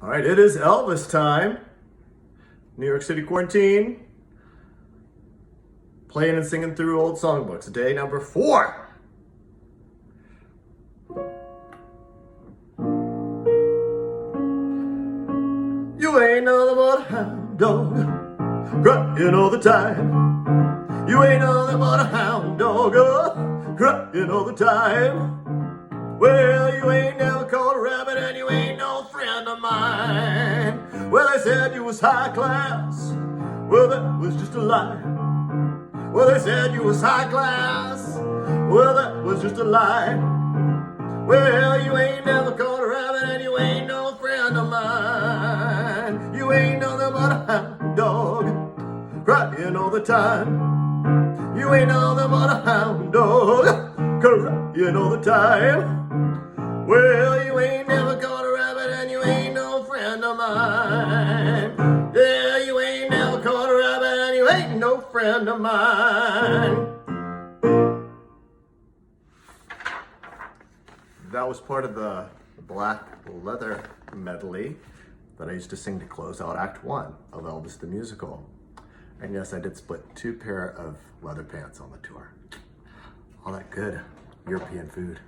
All right, it is Elvis time. New York City quarantine. Playing and singing through old songbooks. Day number 4. You ain't nothing but a hound dog, crying all the time. You ain't nothing but a hound dog, crying all the time. Well, you ain't never caught a rabbit and you ain't no friend of mine. Well, they said you was high class. Well, that was just a lie. Well, they said you was high class. Well, that was just a lie. Well, you ain't never caught a rabbit and you ain't no friend of mine. You ain't nothing but a hound dog, crying all the time. You ain't nothing but a hound dog, crying all the time. Well, you ain't never caught a rabbit and you ain't no friend of mine. Yeah, you ain't never caught a rabbit and you ain't no friend of mine. That was part of the Black Leather medley that I used to sing to close out Act 1 of Elvis the Musical. And yes, I did split 2 pair of leather pants on the tour. All that good European food.